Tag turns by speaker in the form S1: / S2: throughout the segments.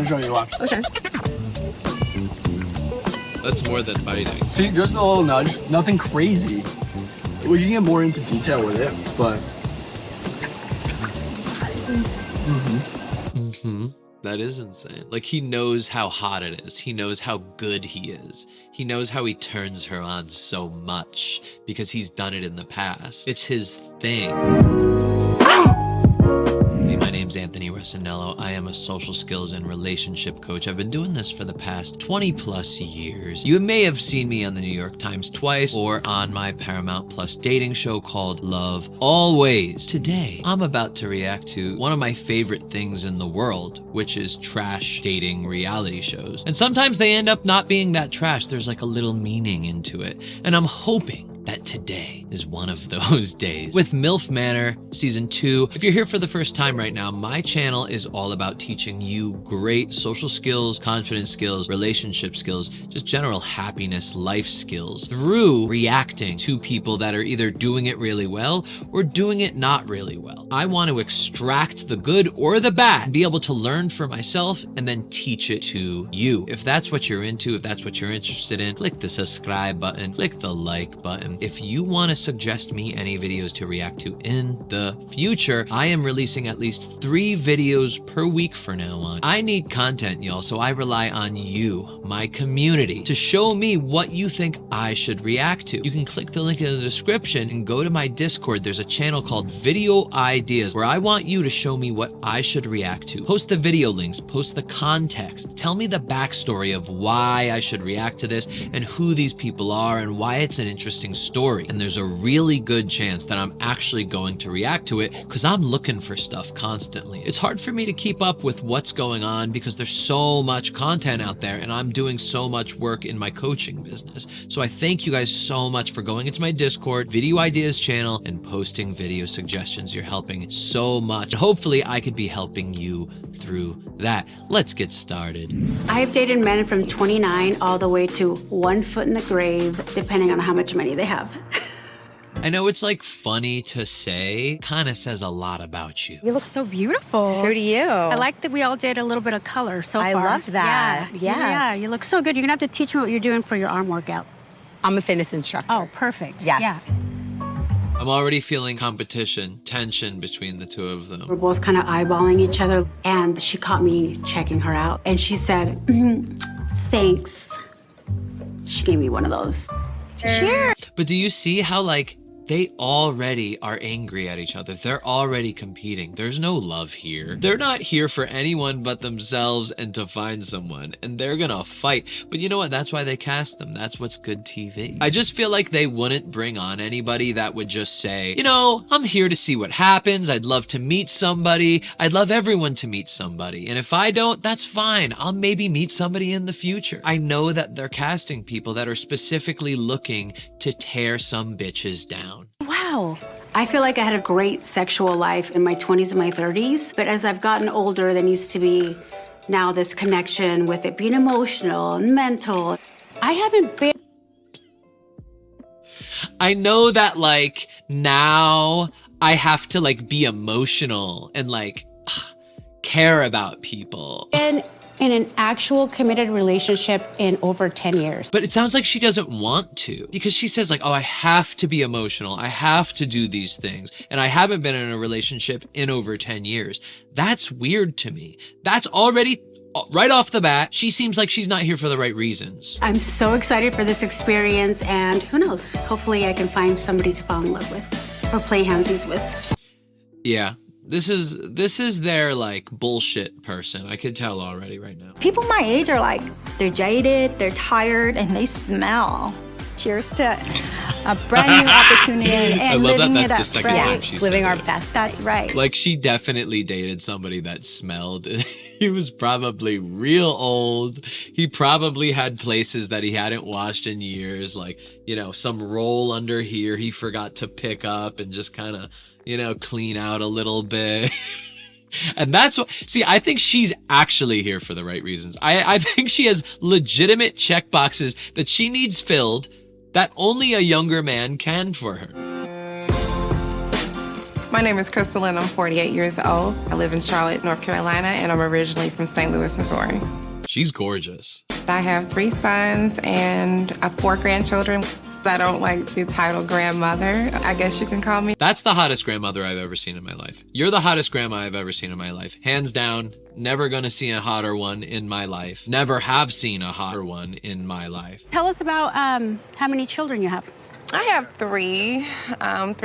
S1: I'll show you why.
S2: Okay.
S3: That's more than biting.
S1: See, just a little nudge, nothing crazy. We can get more into detail with it, but.
S3: That is insane. Like, he knows how hot it is. He knows how good he is. He knows how he turns her on so much because he's done it in the past. It's his thing. Hey, my name's Anthony Rossinello. I am a social skills and relationship coach. I've been doing this for the past 20 plus years. You may have seen me on the New York Times twice or on my Paramount Plus dating show called Love Always. Today, I'm about to react to one of my favorite things in the world, which is trash dating reality shows. And sometimes they end up not being that trash. There's like a little meaning into it. And I'm hoping that today is one of those days. With MILF Manor Season 2, if you're here for the first time right now, my channel is all about teaching you great social skills, confidence skills, relationship skills, just general happiness, life skills through reacting to people that are either doing it really well or doing it not really well. I want to extract the good or the bad, be able to learn for myself and then teach it to you. If that's what you're into, if that's what you're interested in, click the subscribe button, click the like button. If you want to suggest me any videos to react to in the future, I am releasing at least 3 videos per week from now on. I need content, y'all, so I rely on you, my community, to show me what you think I should react to. You can click the link in the description and go to my Discord. There's a channel called Video Ideas where I want you to show me what I should react to. Post the video links, post the context, tell me the backstory of why I should react to this and who these people are and why it's an interesting story. And there's a really good chance that I'm actually going to react to it because I'm looking for stuff constantly. It's hard for me to keep up with what's going on because there's so much content out there and I'm doing so much work in my coaching business. So I thank you guys so much for going into my Discord, Video Ideas channel, and posting video suggestions. You're helping so much. Hopefully I could be helping you through that. Let's get started.
S4: I have dated men from 29 all the way to 1 foot in the grave, depending on how much money they have.
S3: I know it's like funny to say, kind of says a lot about you.
S2: You look so beautiful.
S5: So do you.
S4: I like that we all did a little bit of color so far.
S5: I love that.
S4: Yeah. Yeah, you look so good. You're gonna have to teach me what you're doing for your arm workout.
S5: I'm a fitness instructor.
S4: Oh, perfect.
S5: Yeah.
S4: Yeah.
S3: I'm already feeling competition, tension between the two of them.
S4: We're both kind of eyeballing each other, and she caught me checking her out, and she said, thanks. She gave me one of those. Cheers.
S3: But do you see how, like, they already are angry at each other. They're already competing. There's no love here. They're not here for anyone but themselves and to find someone, and they're gonna fight. But you know what? That's why they cast them. That's what's good TV. I just feel like they wouldn't bring on anybody that would just say, you know, I'm here to see what happens. I'd love to meet somebody. I'd love everyone to meet somebody. And if I don't, that's fine. I'll maybe meet somebody in the future. I know that they're casting people that are specifically looking to tear some bitches down.
S4: Wow. I feel like I had a great sexual life in my 20s and my 30s, but as I've gotten older, there needs to be now this connection with it being emotional and mental. I haven't been...
S3: I know that, like, now I have to, like, be emotional and, like, care about people.
S4: been in an actual committed relationship in over 10 years.
S3: But it sounds like she doesn't want to, because she says, like, oh, I have to be emotional. I have to do these things. And I haven't been in a relationship in over 10 years. That's weird to me. That's already, right off the bat, she seems like she's not here for the right reasons.
S4: I'm so excited for this experience, and who knows, hopefully I can find somebody to fall in love with or play handsies with.
S3: Yeah. This is their, like, bullshit person. I could tell already right now.
S2: People my age are like, they're jaded, they're tired, and they smell. Cheers to a brand new opportunity and
S3: I love
S2: living
S3: that
S2: it
S3: that's
S2: up.
S3: the second
S2: right?
S3: time she said
S5: Living our
S3: it.
S5: best.
S2: That's right.
S3: Like, she definitely dated somebody that smelled. He was probably real old. He probably had places that he hadn't washed in years, like, you know, some roll under here he forgot to pick up and just kind of, you know, clean out a little bit. And that's what, see, I think she's actually here for the right reasons. I think she has legitimate check boxes that she needs filled that only a younger man can for her.
S6: My name is Crystal and I'm 48 years old. I live in Charlotte, North Carolina, and I'm originally from St. Louis, Missouri.
S3: She's gorgeous.
S6: I have 3 sons and 4 grandchildren. I don't like the title grandmother, I guess you can call me.
S3: That's the hottest grandmother I've ever seen in my life. You're the hottest grandma I've ever seen in my life. Hands down, never gonna see a hotter one in my life. Never have seen a hotter one in my life.
S4: Tell us about how many children you have.
S6: I have 3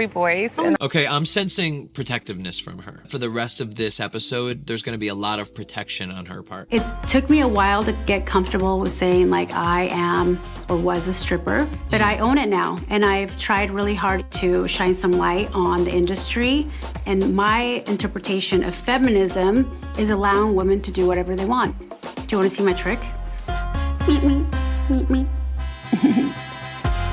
S6: boys. And
S3: Okay, I'm sensing protectiveness from her. For the rest of this episode, there's gonna be a lot of protection on her part.
S4: It took me a while to get comfortable with saying like I am or was a stripper, but I own it now. And I've tried really hard to shine some light on the industry. And my interpretation of feminism is allowing women to do whatever they want. Do you want to see my trick? Meet me, meet me.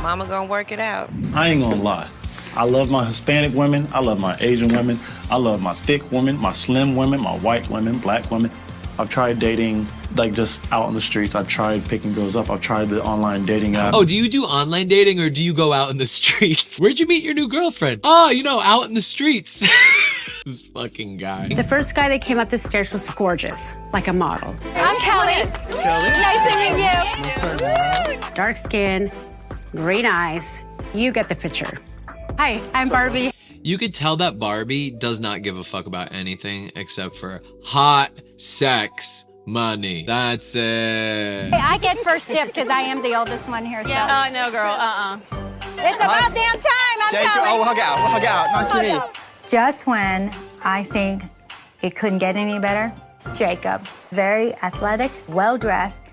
S6: Mama gonna work it out.
S7: I ain't gonna lie. I love my Hispanic women. I love my Asian women. I love my thick women, my slim women, my white women, black women. I've tried dating, like just out on the streets. I've tried picking girls up. I've tried the online dating app.
S3: Oh, do you do online dating or do you go out in the streets? Where'd you meet your new girlfriend? Oh, you know, out in the streets. This fucking guy.
S4: The first guy that came up the stairs was gorgeous, like a model.
S2: I'm Kelly. Nice to meet you.
S4: Dark skin, green eyes. You get the picture. Hi, I'm Barbie.
S3: You could tell that Barbie does not give a fuck about anything except for hot sex money. That's it.
S2: I get first dip because I am the oldest one here. So.
S8: Oh, no, girl.
S2: It's about damn time. I'm Kelly.
S8: Oh, we'll hug out. We'll hug out. Nice to meet you.
S9: Just when I think it couldn't get any better, Jacob, very athletic, well-dressed,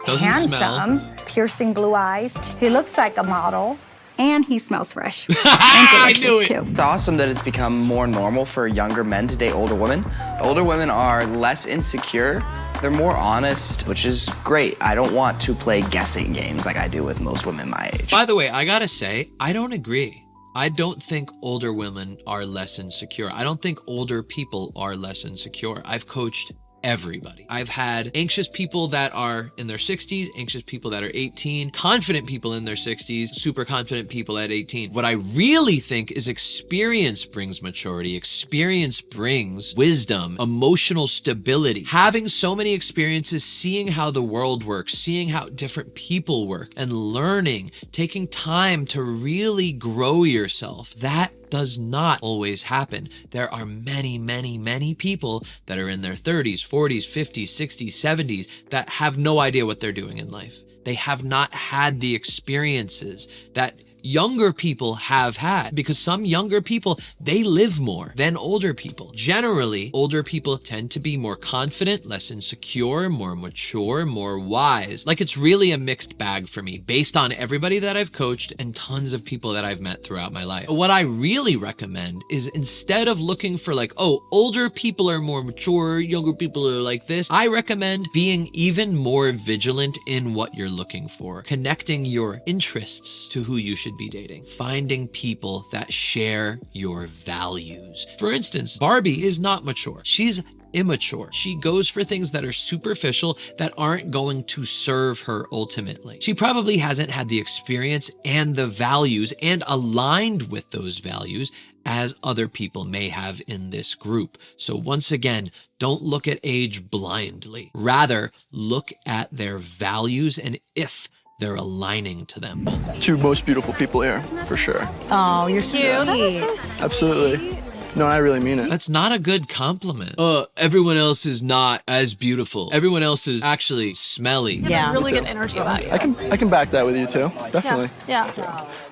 S3: Doesn't
S9: handsome,
S3: smell.
S9: piercing blue eyes. He looks like a model.
S2: And he smells fresh.
S3: I knew it.
S8: It's awesome that it's become more normal for younger men to date older women. Older women are less insecure. They're more honest, which is great. I don't want to play guessing games like I do with most women my age.
S3: By the way, I gotta say, I don't agree. I don't think older women are less insecure. I don't think older people are less insecure. I've coached everybody. I've had anxious people that are in their 60s, anxious people that are 18, confident people in their 60s, super confident people at 18. What I really think is experience brings maturity. Experience brings wisdom, emotional stability. Having so many experiences, seeing how the world works, seeing how different people work, and learning, taking time to really grow yourself. That does not always happen. There are many, many, many people that are in their 30s, 40s, 50s, 60s, 70s that have no idea what they're doing in life. They have not had the experiences that younger people have had, because some younger people, they live more than older people. Generally, older people tend to be more confident, less insecure, more mature, more wise. Like, it's really a mixed bag for me based on everybody that I've coached and tons of people that I've met throughout my life. What I really recommend is, instead of looking for like, oh, older people are more mature, younger people are like this, I recommend being even more vigilant in what you're looking for, connecting your interests to who you should be dating, finding people that share your values. For instance, Barbie is not mature. She's immature. She goes for things that are superficial, that aren't going to serve her ultimately. She probably hasn't had the experience and the values and aligned with those values as other people may have in this group. So once again, don't look at age blindly. Rather, look at their values and if they're aligning to them.
S1: 2 most beautiful people here, for sure.
S5: Oh, you're sweet.
S2: That is so sweet.
S1: Absolutely. No, I really mean it.
S3: That's not a good compliment. Everyone else is not as beautiful. Everyone else is actually smelly.
S5: Yeah.
S8: Really good energy about you.
S1: I can back that with you too. Definitely.
S8: Yeah.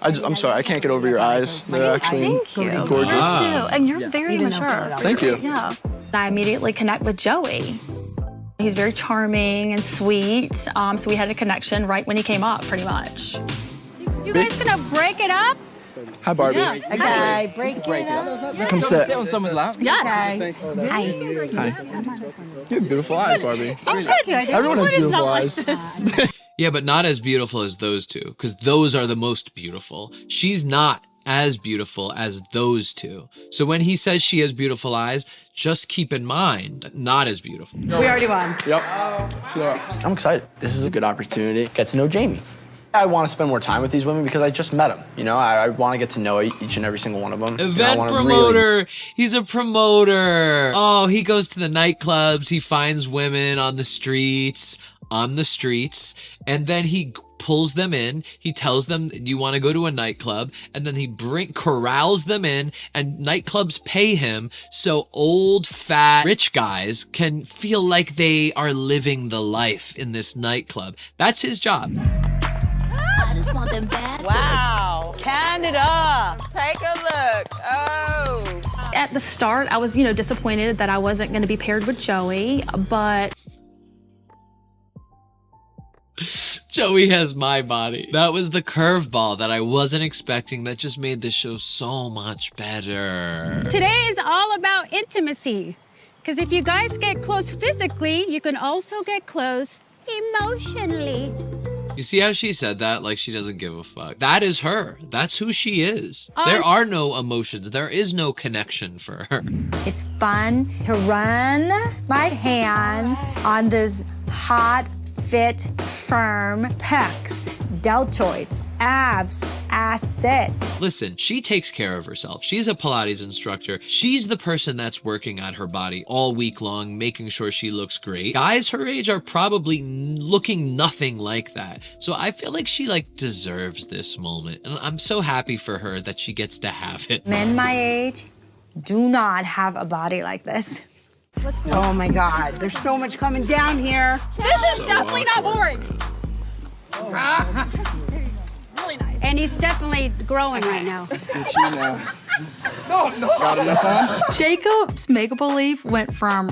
S1: I'm sorry, I can't get over your eyes. They're actually
S8: Thank you.
S1: gorgeous.
S8: Yours too. And you're very mature.
S1: Thank you.
S8: Yeah. I immediately connect with Joey. He's very charming and sweet. So we had a connection right when he came up, pretty much.
S2: You guys gonna break it up?
S1: Hi, Barbie.
S5: Okay, break it up.
S1: Come sit.
S10: on someone's lap.
S8: Yes.
S1: Hi. You have beautiful eyes, Barbie. Everyone has beautiful eyes.
S3: Yeah, but not as beautiful as those two, because those are the most beautiful. She's not as beautiful as those two. So when he says she has beautiful eyes, just keep in mind, not as beautiful.
S5: We already won.
S1: Yep. Sure. I'm excited. This is a good opportunity. Get to know Jamie. I want to spend more time with these women because I just met them. You know, I want to get to know each and every single one of them.
S3: Event promoter. He's a promoter. Oh, he goes to the nightclubs. He finds women on the streets, and then he pulls them in. He tells them, you want to go to a nightclub, and then he corrals them in, and nightclubs pay him so old, fat, rich guys can feel like they are living the life in this nightclub. That's his job.
S5: Wow. Canada.
S6: Take a look. Oh.
S10: At the start, I was, disappointed that I wasn't going to be paired with Joey, but
S3: Joey has my body. That was the curveball that I wasn't expecting that just made this show so much better.
S4: Today is all about intimacy. Because if you guys get close physically, you can also get close emotionally.
S3: You see how she said that? Like she doesn't give a fuck. That is her. That's who she is. There are no emotions. There is no connection for her.
S9: It's fun to run my hands on this hot, fit, firm pecs, deltoids, abs, assets.
S3: Listen, she takes care of herself. She's a Pilates instructor. She's the person that's working at her body all week long, making sure she looks great. Guys her age are probably looking nothing like that. So I feel like she deserves this moment. And I'm so happy for her that she gets to have it.
S9: Men my age do not have a body like this.
S5: Oh my God, there's so much coming down here.
S10: this is definitely not boring. Really nice.
S4: And he's definitely growing right now.
S1: Let's get you now. No. Got enough on?
S10: Jacob's make-believe went from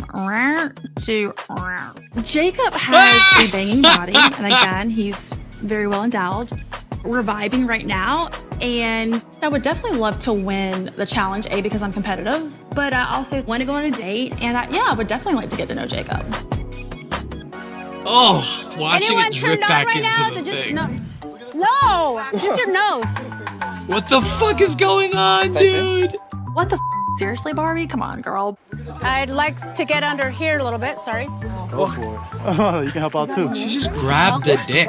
S10: to Jacob has a banging body, and again, he's very well endowed. We're vibing right now, and I would definitely love to win the challenge, A, because I'm competitive, but I also want to go on a date, and I would definitely like to get to know Jacob.
S3: Oh, watching
S4: Anyone
S3: it drip back
S4: right
S3: into
S4: now?
S3: the
S4: Just,
S3: thing.
S4: No, just your nose.
S3: What the fuck is going on, dude?
S10: What the Seriously, Barbie? Come on, girl.
S4: I'd like to get under here a little bit, sorry.
S7: Go for it. Oh, you can help out too.
S3: She just grabbed the dick.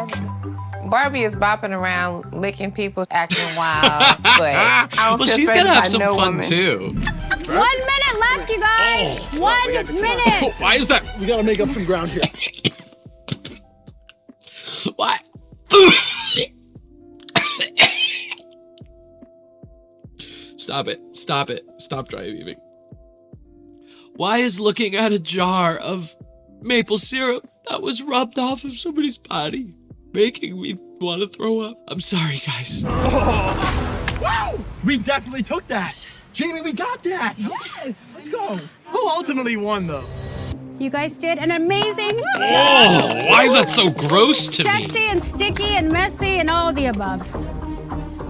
S6: Barbie is bopping around, licking people, acting wild. But I don't
S3: Well,
S6: feel
S3: she's
S6: threatened
S3: gonna have
S6: by
S3: some
S6: no
S3: fun
S6: woman.
S3: too.
S4: 1 minute left, you guys. 1 minute.
S3: Why is that?
S1: We gotta make up some ground here.
S3: Why? Stop it. Stop it. Stop dry heaving. Why is looking at a jar of maple syrup that was rubbed off of somebody's body making me want to throw up? I'm sorry, guys.
S1: Oh. Wow! We definitely took that. Jamie, we got that. Yes. Let's go. Who ultimately won, though?
S4: You guys did an amazing job.
S3: Oh, why is that so gross to me?
S4: Sexy and sticky and messy and all of the above.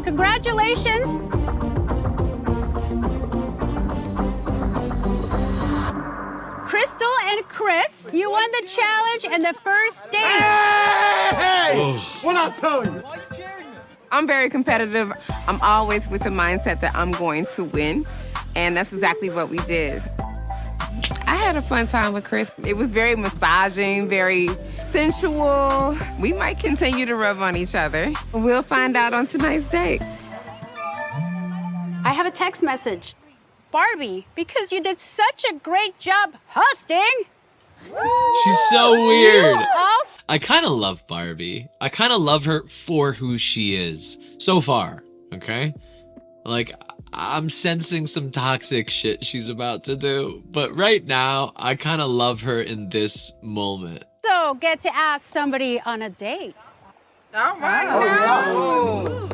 S4: Congratulations. Crystal and Chris, you won the challenge and the first date.
S1: Hey! What I tell you?
S6: I'm very competitive. I'm always with the mindset that I'm going to win. And that's exactly what we did. I had a fun time with Chris. It was very massaging, very sensual. We might continue to rub on each other. We'll find out on tonight's date.
S4: I have a text message. Barbie, because you did such a great job hosting.
S3: She's so weird.
S4: Also,
S3: I kind of love Barbie. I kind of love her for who she is so far, okay? Like, I'm sensing some toxic shit she's about to do, but right now, I kind of love her in this moment.
S4: so get to ask somebody on a date.
S6: All right.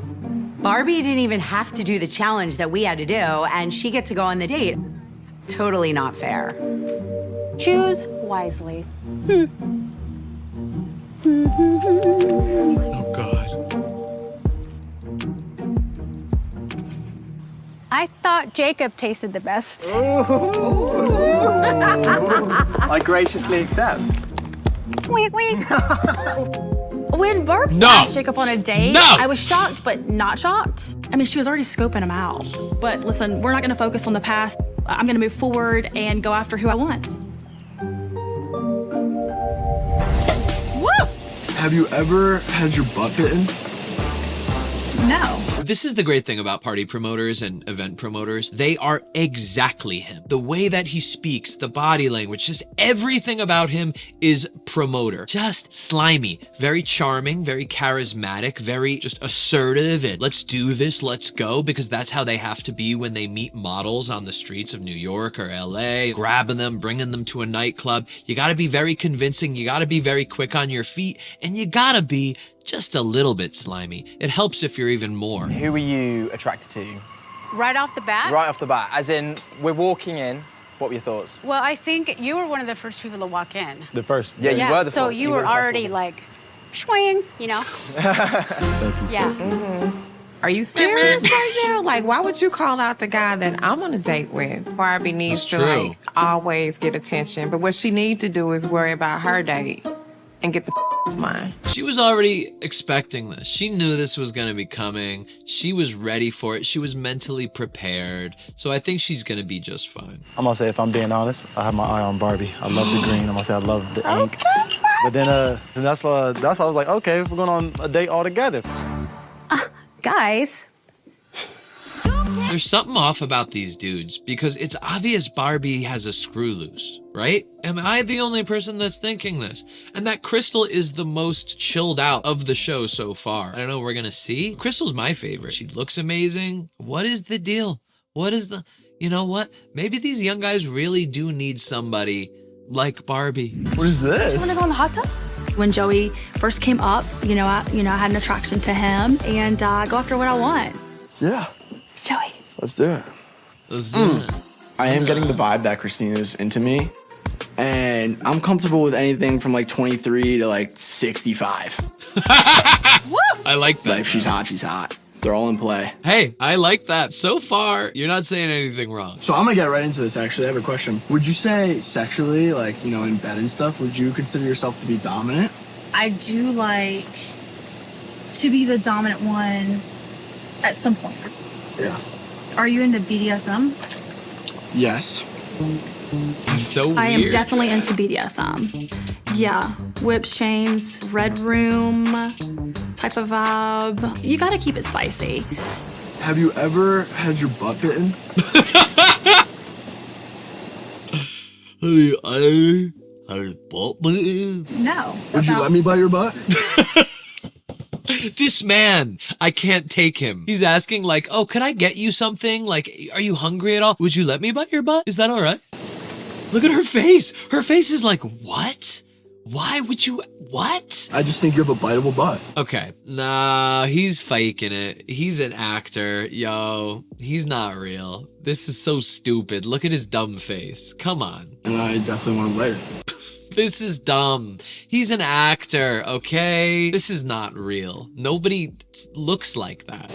S5: Barbie didn't even have to do the challenge that we had to do, and she gets to go on the date. Totally not fair.
S4: Choose wisely.
S3: Oh, God.
S4: I thought Jacob tasted the best.
S1: I graciously accept.
S10: Wink, wink. When Barbie
S3: No.
S10: asked Jacob on a date,
S3: No.
S10: I was shocked, but not shocked. I mean, she was already scoping him out. But listen, we're not going to focus on the past. I'm going to move forward and go after who I want.
S1: Woo! Have you ever had your butt bitten?
S10: No.
S3: This is the great thing about party promoters and event promoters. They are exactly him. The way that he speaks, the body language, just everything about him is promoter. Just slimy, very charming, very charismatic, very just assertive and let's do this, let's go, because that's how they have to be when they meet models on the streets of New York or LA, grabbing them, bringing them to a nightclub. You gotta be very convincing, you gotta be very quick on your feet, and you gotta be just a little bit slimy. It helps if you're even more.
S11: Who were you attracted to?
S4: Right off the bat?
S11: Right off the bat, as in, we're walking in, what were your thoughts?
S4: Well, I think you were one of the first people to walk in.
S11: The first? Yeah, you were the first.
S4: So you were already like, swing, you know? Yeah.
S6: Mm-hmm. Are you serious right now? Like, why would you call out the guy that I'm on a date with? Barbie needs to like always get attention, but what she needs to do is worry about her date and get the off mine.
S3: She was already expecting this. She knew this was gonna be coming. She was ready for it. She was mentally prepared. So I think she's gonna be just fine.
S7: I'm gonna say, if I'm being honest, I have my eye on Barbie. I love the green. I'm gonna say I love the ink. But then that's why I was like, okay, we're going on a date all together.
S2: Guys.
S3: There's something off about these dudes because it's obvious Barbie has a screw loose, right? Am I the only person that's thinking this? And that Crystal is the most chilled out of the show so far. I don't know, we're gonna see. Crystal's my favorite. She looks amazing. What is the deal? What is the, you know what? Maybe these young guys really do need somebody like Barbie.
S11: What is this?
S10: You wanna go in the hot tub? When Joey first came up, I had an attraction to him and go after what I want.
S12: Yeah.
S10: Joey.
S12: Let's do it.
S3: Let's do it.
S12: I am getting the vibe that Christina's into me, and I'm comfortable with anything from like 23 to like 65.
S3: I like that.
S12: Like, if she's hot, she's hot. They're all in play.
S3: Hey, I like that. So far, you're not saying anything wrong.
S12: So I'm gonna get right into this, actually. I have a question. Would you say sexually, like, in bed and stuff, would you consider yourself to be dominant?
S10: I do like to be the dominant one at some point.
S12: Yeah.
S10: Are you into BDSM?
S12: Yes.
S3: So weird.
S10: I am definitely into BDSM. Yeah, whips, chains, red room type of vibe. You gotta keep it spicy.
S12: Have you ever had your butt bitten?
S10: No.
S12: Would you let me bite your butt?
S3: This man, I can't take him. He's asking like, oh, could I get you something? Like, are you hungry at all? Would you let me bite your butt? Is that all right? Look at her face. Her face is like, what? Why would you, what?
S12: I just think you have a biteable butt.
S3: Okay, nah, he's faking it. He's an actor, yo. He's not real. This is so stupid. Look at his dumb face. Come on.
S12: And I definitely want to bite it.
S3: This is dumb. He's an actor, okay? This is not real. Nobody looks like that.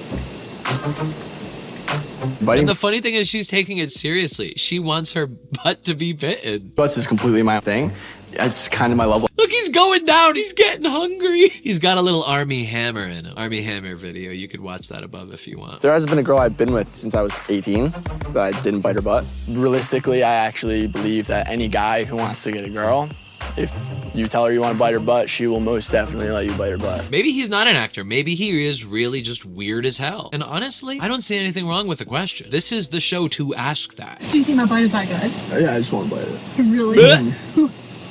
S3: And the funny thing is she's taking it seriously. She wants her butt to be bitten.
S12: Butts is completely my thing. It's kind of my level.
S3: Look, he's going down. He's getting hungry. He's got a little Army Hammer in him. Army Hammer video. You could watch that above if you want.
S12: There hasn't been a girl I've been with since I was 18 that I didn't bite her butt. Realistically, I actually believe that any guy who wants to get a girl, if you tell her you want to bite her butt, she will most definitely let you bite her butt.
S3: Maybe he's not an actor. Maybe he is really just weird as hell. And honestly, I don't see anything wrong with the question. This is the show to ask that.
S10: Do you think my bite is that good?
S12: Yeah, I just want to bite it.
S10: Really?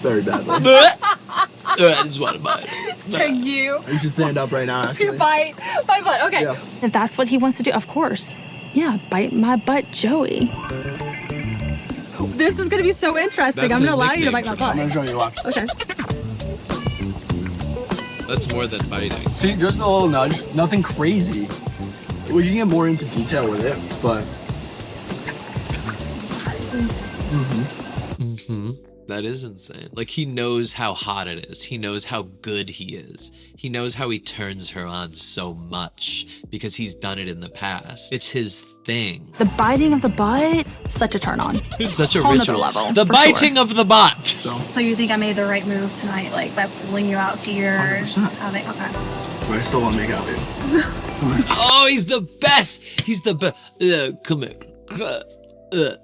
S12: Very badly.
S3: I just want to bite it.
S10: So you
S12: should stand up right now, actually.
S10: to bite my butt. Okay.
S12: Yeah.
S10: If that's what he wants to do, of course. Yeah, bite my butt, Joey. This is gonna be so interesting.
S3: That's
S10: I'm gonna
S3: his
S10: allow you to
S3: nickname
S10: bite my
S3: for
S10: butt.
S12: I'm gonna show you what.
S10: Okay.
S3: That's more than biting.
S12: See, just a little nudge, nothing crazy. We can get more into detail with it, but.
S3: That is insane. Like, he knows how hot it is. He knows how good he is. He knows how he turns her on so much because he's done it in the past. It's his thing.
S10: The biting of the butt, such a turn on.
S3: It's such a
S10: Whole
S3: ritual.
S10: nother level,
S3: The
S10: for
S3: biting
S10: sure.
S3: of the butt.
S10: So you think I made the right move tonight, like by pulling you out here?
S12: 100%.
S10: Okay.
S12: But I still want to make out with you.
S3: Oh, he's the best. He's the best. Come here. Come here.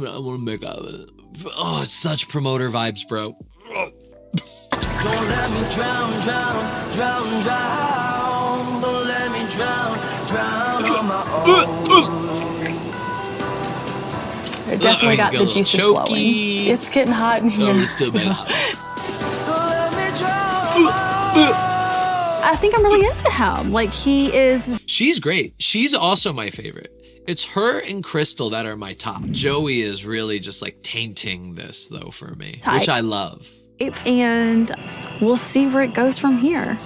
S3: I want to make out with it. Oh, it's such promoter vibes, bro.
S13: Don't let me drown, drown, drown, drown. Don't let me drown.
S10: It definitely got the juices flowing. It's getting hot in here.
S3: Oh, it's still bad.
S10: I think I'm really into him. Like, he is...
S3: She's great. She's also my favorite. It's her and Crystal that are my top. Joey is really just like tainting this though for me, which I love.
S10: And we'll see where it goes from here.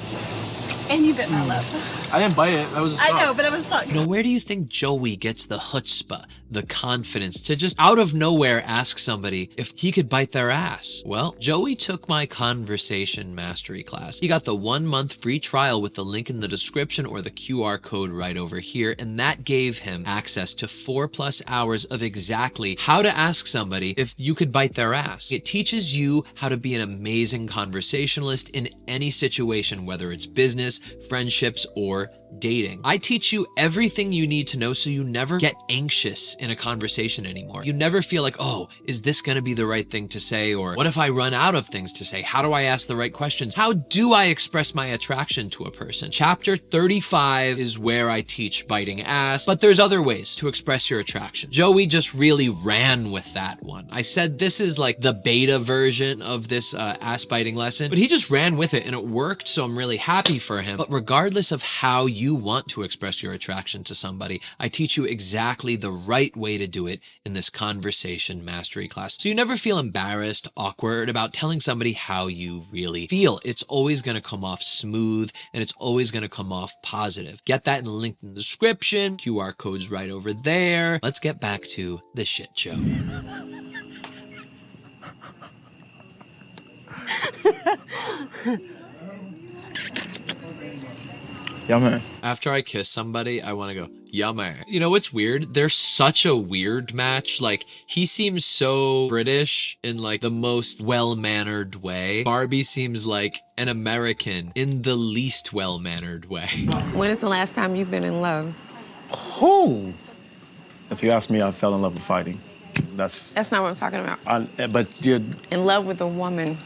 S10: And you bit my lip.
S1: I didn't bite it. That was a suck.
S10: I know, but it was stuck.
S3: You know, where do you think Joey gets the chutzpah, the confidence to just out of nowhere ask somebody if he could bite their ass? Well, Joey took my conversation mastery class. He got the 1 month free trial with the link in the description or the QR code right over here, and that gave him access to 4+ hours of exactly how to ask somebody if you could bite their ass. It teaches you how to be an amazing conversationalist in any situation, whether it's business, friendships, or dating. I teach you everything you need to know so you never get anxious in a conversation anymore. You never feel like, oh, is this gonna be the right thing to say? Or what if I run out of things to say? How do I ask the right questions? How do I express my attraction to a person? Chapter 35 is where I teach biting ass, but there's other ways to express your attraction. Joey just really ran with that one. I said this is like the beta version of this ass biting lesson, but he just ran with it and it worked, so I'm really happy for him. But regardless of how you want to express your attraction to somebody, I teach you exactly the right way to do it in this conversation mastery class. So you never feel embarrassed, awkward about telling somebody how you really feel. It's always gonna come off smooth and it's always gonna come off positive. Get that in the link in the description. QR code's right over there. Let's get back to the shit show.
S12: Yummy.
S3: After I kiss somebody, I want to go, yummy. You know what's weird? They're such a weird match. Like, he seems so British in like the most well-mannered way. Barbie seems like an American in the least well-mannered way.
S6: When is the last time you've been in love?
S7: Oh. If you ask me, I fell in love with fighting. That's
S6: not what I'm talking about.
S7: But you're
S6: in love with a woman.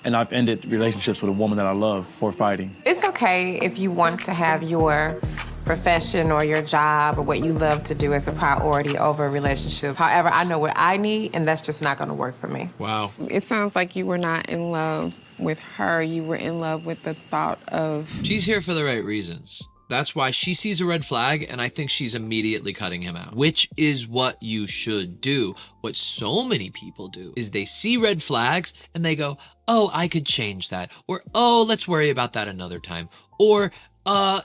S7: And I've ended relationships with a woman that I love for fighting.
S6: It's okay if you want to have your profession or your job or what you love to do as a priority over a relationship. However, I know what I need, and that's just not gonna work for me.
S3: Wow.
S6: It sounds like you were not in love with her. You were in love with the thought of...
S3: She's here for the right reasons. That's why she sees a red flag and I think she's immediately cutting him out, which is what you should do. What so many people do is they see red flags and they go, oh, I could change that. Or, oh, let's worry about that another time. Or,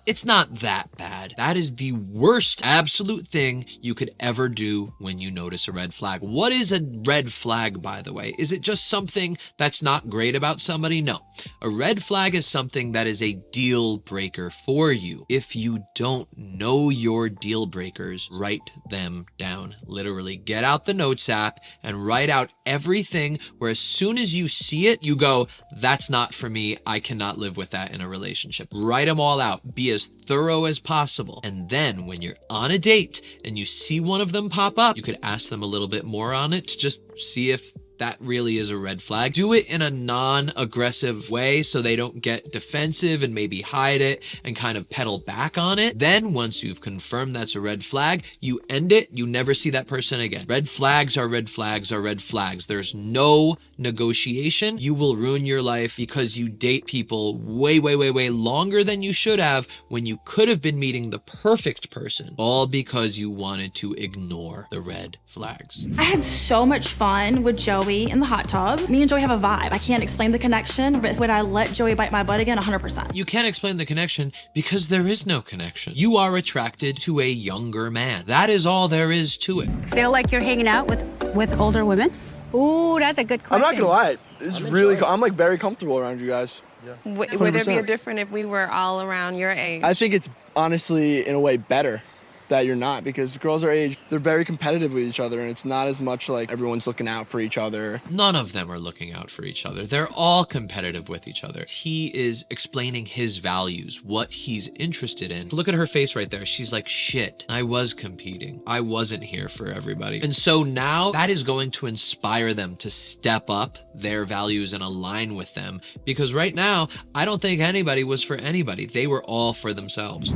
S3: it's not that bad. That is the worst absolute thing you could ever do when you notice a red flag. What is a red flag, by the way? Is it just something that's not great about somebody? No. A red flag is something that is a deal breaker for you. If you don't know your deal breakers, write them down. Literally, get out the notes app and write out everything where as soon as you see it, you go, that's not for me. I cannot live with that in a relationship. Write them all out. Be as thorough as possible. And then when you're on a date and you see one of them pop up, you could ask them a little bit more on it to just see if that really is a red flag. Do it in a non-aggressive way so they don't get defensive and maybe hide it and kind of pedal back on it. Then once you've confirmed that's a red flag, you end it. You never see that person again. Red flags are red flags are red flags. There's no negotiation. You will ruin your life because you date people way longer than you should have when you could have been meeting the perfect person, all because you wanted to ignore the red flags.
S10: I had so much fun with Joey in the hot tub. Me and Joey have a vibe. I can't explain the connection, but would I let Joey bite my butt again? 100%.
S3: You can't explain the connection because there is no connection. You are attracted to a younger man. That is all there is to it.
S4: Feel like you're hanging out with older women?
S2: Ooh, that's a good question.
S13: I'm not gonna lie. It's really, I'm like very comfortable around you guys.
S6: Yeah. Would there be a different if we were all around your age?
S13: I think it's honestly, in a way, better that you're not, because girls our age, they're very competitive with each other, and it's not as much like everyone's looking out for each other.
S3: None of them are looking out for each other. They're all competitive with each other. He is explaining his values, what he's interested in. Look at her face right there. She's like, shit, I was competing. I wasn't here for everybody. And so now that is going to inspire them to step up their values and align with them, because right now, I don't think anybody was for anybody. They were all for themselves.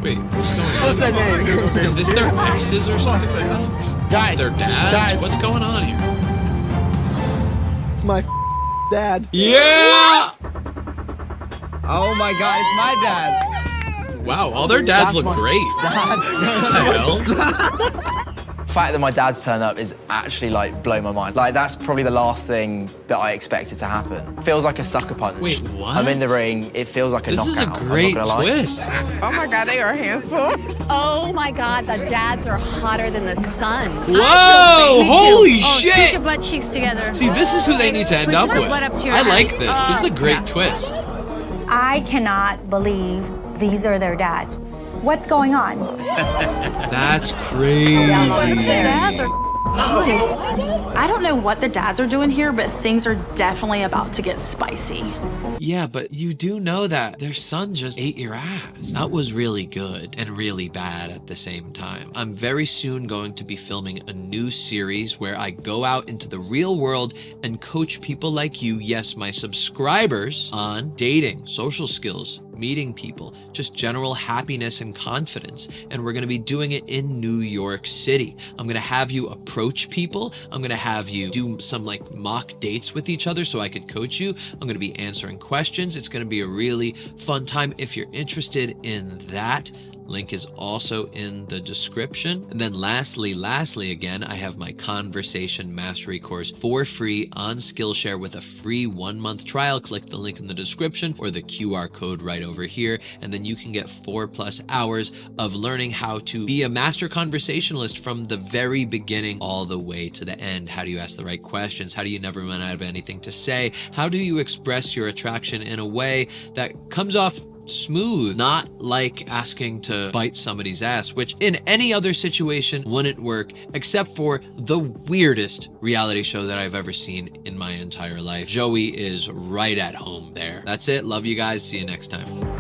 S3: Wait, what's going on?
S13: What's that name?
S3: Is this their exes or something like that?
S13: Guys.
S3: Their dads?
S13: Guys.
S3: What's going on here?
S13: It's my dad.
S3: Yeah!
S11: Oh my god, it's my dad.
S3: Wow, all their dads
S11: That's
S3: look
S11: my
S3: great. What the hell?
S11: The fact that my dad's turned up is actually like blown my mind. Like that's probably the last thing that I expected to happen. Feels like a sucker punch.
S3: Wait, what?
S11: I'm in the ring. It feels like a
S3: This is a
S11: knockout.
S3: great
S11: I'm not gonna lie.
S3: twist.
S6: Oh my God, they are handsome.
S14: Oh my God, the dads are hotter than the sons.
S3: Whoa! Holy
S14: Push
S3: shit!
S14: your butt cheeks together.
S3: See, this is who they need to end
S14: Push
S3: up
S14: your
S3: with.
S14: butt up to your
S3: I
S14: head.
S3: like this. This is a great twist.
S9: I cannot believe these are their dads. What's going on?
S3: That's crazy.
S10: The dads are nice. I don't know what the dads are doing here, but things are definitely about to get spicy.
S3: Yeah, but you do know that their son just ate your ass. That was really good and really bad at the same time. I'm very soon going to be filming a new series where I go out into the real world and coach people like you, yes, my subscribers, on dating, social skills, meeting people, just general happiness and confidence. And we're gonna be doing it in New York City. I'm gonna have you approach people. I'm gonna have you do some like mock dates with each other so I could coach you. I'm gonna be answering questions. It's gonna be a really fun time. If you're interested in that, link is also in the description. And then lastly again, I have my conversation mastery course for free on Skillshare with a free 1-month trial. Click the link in the description or the QR code right over here. And then you can get 4+ hours of learning how to be a master conversationalist from the very beginning all the way to the end. How do you ask the right questions? How do you never run out of anything to say? How do you express your attraction in a way that comes off smooth, not like asking to bite somebody's ass, which in any other situation wouldn't work, except for the weirdest reality show that I've ever seen in my entire life. Joey is right at home there. That's it. Love you guys. See you next time.